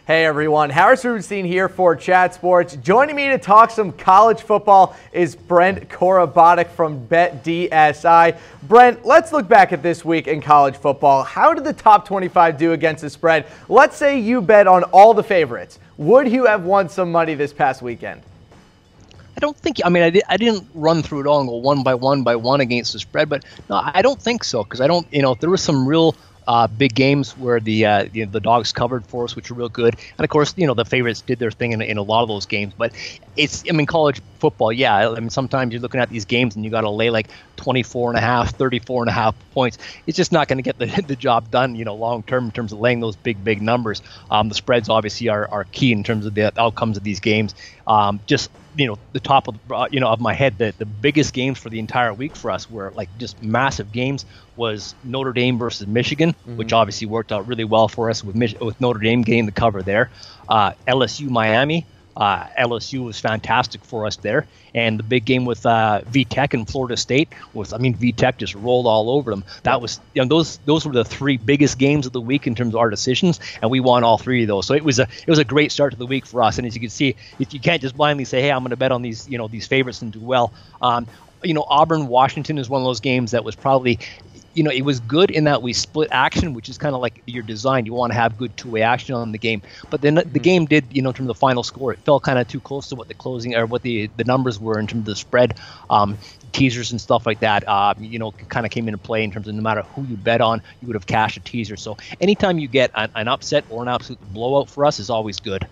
Hey everyone, Harris Rubenstein here for Chat Sports. Joining me to talk some college football is Brent Corobotiuc from BetDSI. Brent, let's look back at this week in college football. How did the top 25 do against the spread? Let's say you bet on all the favorites. Would you have won some money this past weekend? I don't think, I didn't run through it all and go one by one against the spread, but no, I don't think so, because there were some real big games where the dogs covered for us, which were real good. And of course, the favorites did their thing in a lot of those games. But college football, sometimes you're looking at these games and you got to lay like 24.5, 34.5 points. It's just not going to get the job done, long term in terms of laying those big numbers. The spreads obviously are key in terms of the outcomes of these games. The top of my head, the biggest games for the entire week for us were like just massive games. Was Notre Dame versus Michigan, which obviously worked out really well for us with Notre Dame getting the cover there. LSU Miami. LSU was fantastic for us there, and the big game with VTech and Florida State was, VTech just rolled all over them. That was, those were the three biggest games of the week in terms of our decisions, and we won all three of those. So it was a great start to the week for us. And as you can see, if you can't just blindly say, hey, I'm going to bet on these favorites and do well. Auburn Washington is one of those games that was probably. It was good in that we split action, which is kind of like your design. You want to have good two-way action on the game. But then the game did, in terms of the final score, it fell kind of too close to what the closing or what the numbers were in terms of the spread. Teasers and stuff like that, kind of came into play in terms of no matter who you bet on, you would have cashed a teaser. So anytime you get an upset or an absolute blowout for us is always good.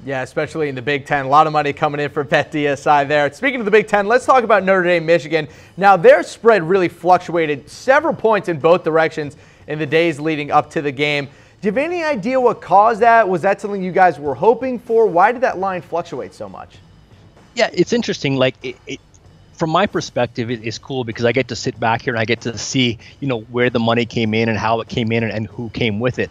Yeah, especially in the Big Ten. A lot of money coming in for BetDSI there. Speaking of the Big Ten, let's talk about Notre Dame, Michigan. Now, their spread really fluctuated several points in both directions in the days leading up to the game. Do you have any idea what caused that? Was that something you guys were hoping for? Why did that line fluctuate so much? Yeah, it's interesting. From my perspective, it's cool because I get to sit back here and I get to see, where the money came in and how it came in and who came with it.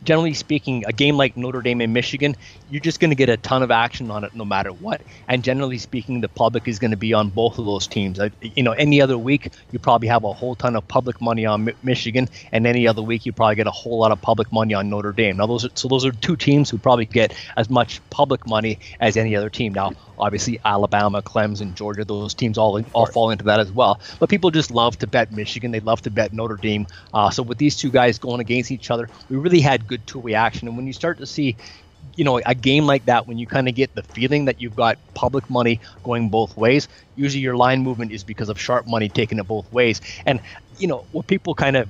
Generally speaking, a game like Notre Dame and Michigan, you're just going to get a ton of action on it no matter what. And generally speaking, the public is going to be on both of those teams. Any other week, you probably have a whole ton of public money on Michigan, and any other week, you probably get a whole lot of public money on Notre Dame. Now, those are two teams who probably get as much public money as any other team. Now, obviously, Alabama, Clemson, Georgia, those teams all fall into that as well. But people just love to bet Michigan. They love to bet Notre Dame. So with these two guys going against each other, we really had good two-way action. And when you start to see a game like that, when you kind of get the feeling that you've got public money going both ways, usually your line movement is because of sharp money taking it both ways. And where people kind of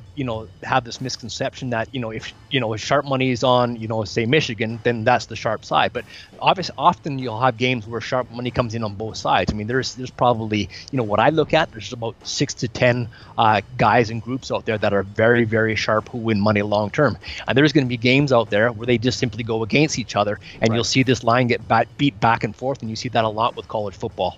have this misconception that if sharp money is on say Michigan, then that's the sharp side. But obviously, often you'll have games where sharp money comes in on both sides. There's probably what I look at, there's about 6 to 10 guys and groups out there that are very, very sharp who win money long term. And there's going to be games out there where they just simply go against each other, and You'll see this line get beat back and forth, and you see that a lot with college football.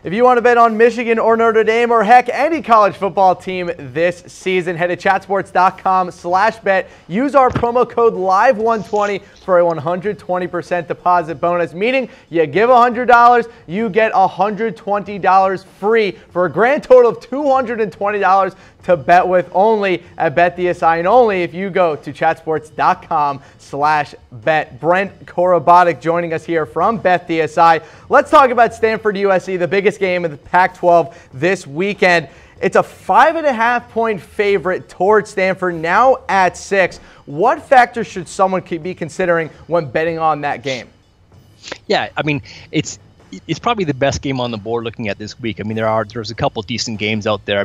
If you want to bet on Michigan or Notre Dame or heck any college football team this season, head to chatsports.com/bet. Use our promo code LIVE120 for a 120% deposit bonus, meaning you give $100, you get $120 free for a grand total of $220 to bet with only at BetDSI, and only if you go to chatsports.com/bet. Brent Corobotiuc joining us here from BetDSI. Let's talk about Stanford-USC, the biggest game of the Pac-12 this weekend. It's a 5.5-point favorite towards Stanford, now at 6. What factors should someone be considering when betting on that game? Yeah, it's probably the best game on the board looking at this week. There's a couple decent games out there.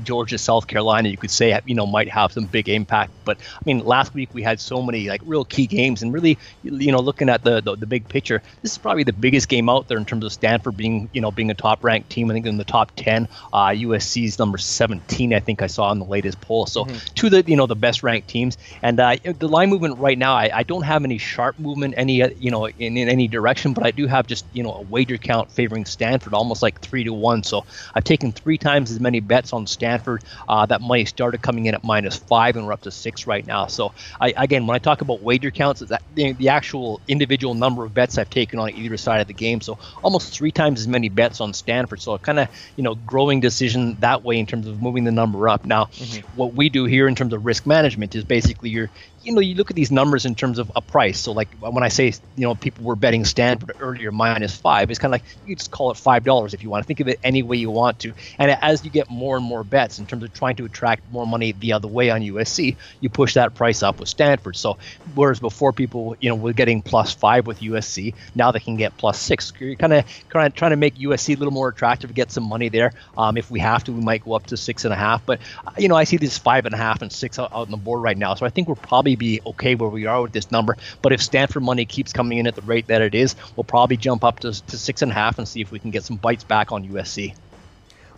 Georgia, South Carolina, you could say, might have some big impact. But last week we had so many real key games, and really, looking at the big picture, this is probably the biggest game out there in terms of Stanford being a top ranked team. I think in the top 10. USC's number 17, I think I saw in the latest poll. So two of the best ranked teams, and the line movement right now, I don't have any sharp movement in any direction, but I do have just a wager count favoring Stanford, almost like 3-1. So I've taken 3 times as many bets on Stanford. That money started coming in at -5, and we're up to 6 right now. So again, when I talk about wager counts, it's that the actual individual number of bets I've taken on either side of the game. So almost 3 times as many bets on Stanford. So kind of growing decision that way in terms of moving the number up. Now, what we do here in terms of risk management is basically you're you look at these numbers in terms of a price. So like when I say, people were betting Stanford earlier -5, it's kind of like you just call it $5 if you want to think of it any way you want to. And as you get more and more bets in terms of trying to attract more money the other way on USC, you push that price up with Stanford. So whereas before people, were getting +5 with USC, now they can get +6. You're kind of trying to make USC a little more attractive, get some money there. If we have to, we might go up to 6.5. But I see this 5.5 and 6 out on the board right now. So I think we'll probably be okay where we are with this number. But if Stanford money keeps coming in at the rate that it is, we'll probably jump up to 6.5 and see if we can get some bites back on USC.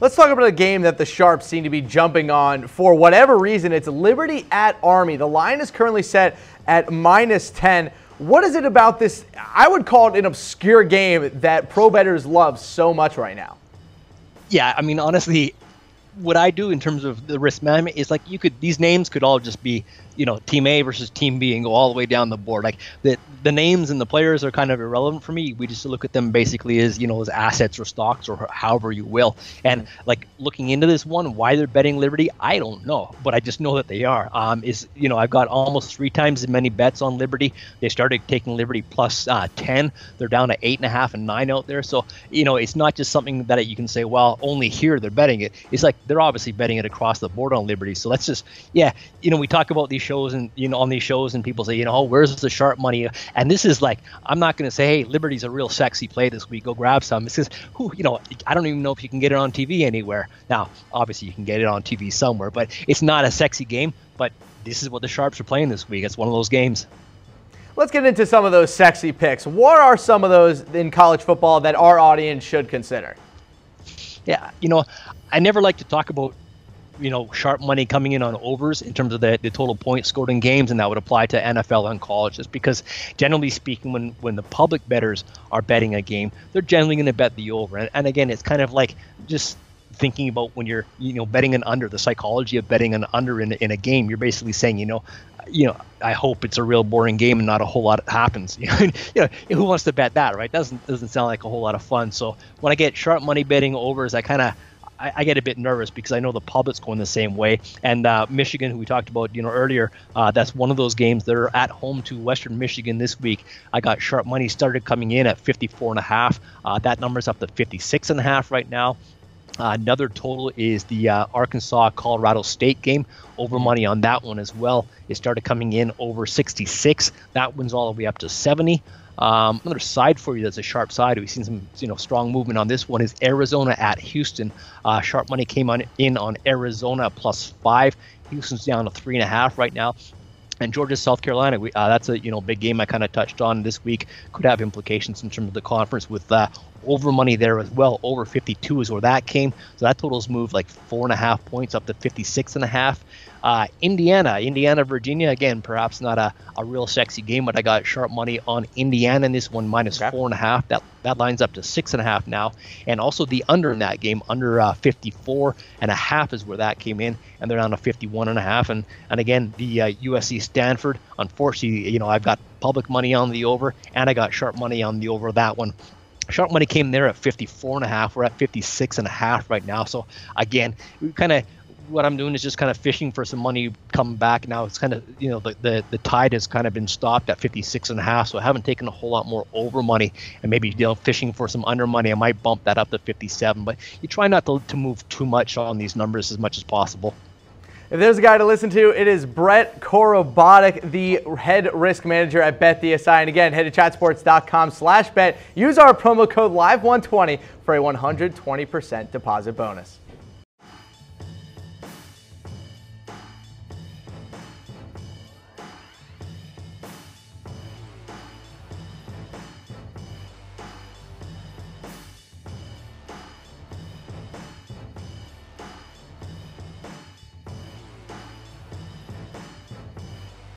Let's talk about a game that the Sharps seem to be jumping on for whatever reason. It's Liberty at Army. The line is currently set at -10. What is it about this? I would call it an obscure game that pro bettors love so much right now. Yeah, I mean, honestly, what I do in terms of the risk management is like these names could all just be, team A versus team B and go all the way down the board. Like the names and the players are kind of irrelevant for me. We just look at them basically as, as assets or stocks or however you will. And like looking into this one, why they're betting Liberty, I don't know, but I just know that they are. I've got almost 3 times as many bets on Liberty. They started taking Liberty +10. They're down to 8.5 and 9 out there. So, it's not just something that you can say, well, only here they're betting it. It's like they're obviously betting it across the board on Liberty. So let's just, we talk about these shows and, on these shows and people say, where's the sharp money? And this is like, I'm not going to say, hey, Liberty's a real sexy play this week. Go grab some. It's just, I don't even know if you can get it on TV anywhere. Now, obviously you can get it on TV somewhere, but it's not a sexy game. But this is what the Sharps are playing this week. It's one of those games. Let's get into some of those sexy picks. What are some of those in college football that our audience should consider? Yeah, I never like to talk about, sharp money coming in on overs in terms of the total points scored in games, and that would apply to NFL and college, just because generally speaking, when the public bettors are betting a game, they're generally going to bet the over. And again, it's kind of like just thinking about when you're, betting an under, the psychology of betting an under in a game. You're basically saying, I hope it's a real boring game and not a whole lot happens. Who wants to bet that, right? Doesn't sound like a whole lot of fun. So when I get sharp money betting overs, I get a bit nervous because I know the public's going the same way. And Michigan, who we talked about, earlier, that's one of those games. They're at home to Western Michigan this week. I got sharp money started coming in at 54.5. That number's up to 56.5 right now. Another total is the Arkansas-Colorado State game. Over money on that one as well. It started coming in over 66. That one's all the way up to 70. Another side for you that's a sharp side. We've seen some strong movement on this one is Arizona at Houston. Sharp money came in on Arizona +5. Houston's down to 3.5 right now. And Georgia, South Carolina, that's a big game I kind of touched on this week. Could have implications in terms of the conference with over money there as well. Over 52 is where that came. So that total's moved like 4.5 points up to 56.5. Indiana, Virginia, again, perhaps not a real sexy game, but I got sharp money on Indiana in this one, -4.5. That lines up to 6.5 now. And also the under in that game, under 54.5 is where that came in, and they're down to 51.5. And again, the USC Stanford, unfortunately, I've got public money on the over, and I got sharp money on the over that one. Sharp money came there at 54.5. We're at 56.5 right now. So again, what I'm doing is just kind of fishing for some money coming back. Now it's kind of, the tide has kind of been stopped at 56.5. So I haven't taken a whole lot more over money, and maybe, fishing for some under money. I might bump that up to 57, but you try not to move too much on these numbers as much as possible. If there's a guy to listen to, it is Brent Corobotiuc, the head risk manager at BetDSI. And again, head to chatsports.com/bet. Use our promo code LIVE120 for a 120% deposit bonus.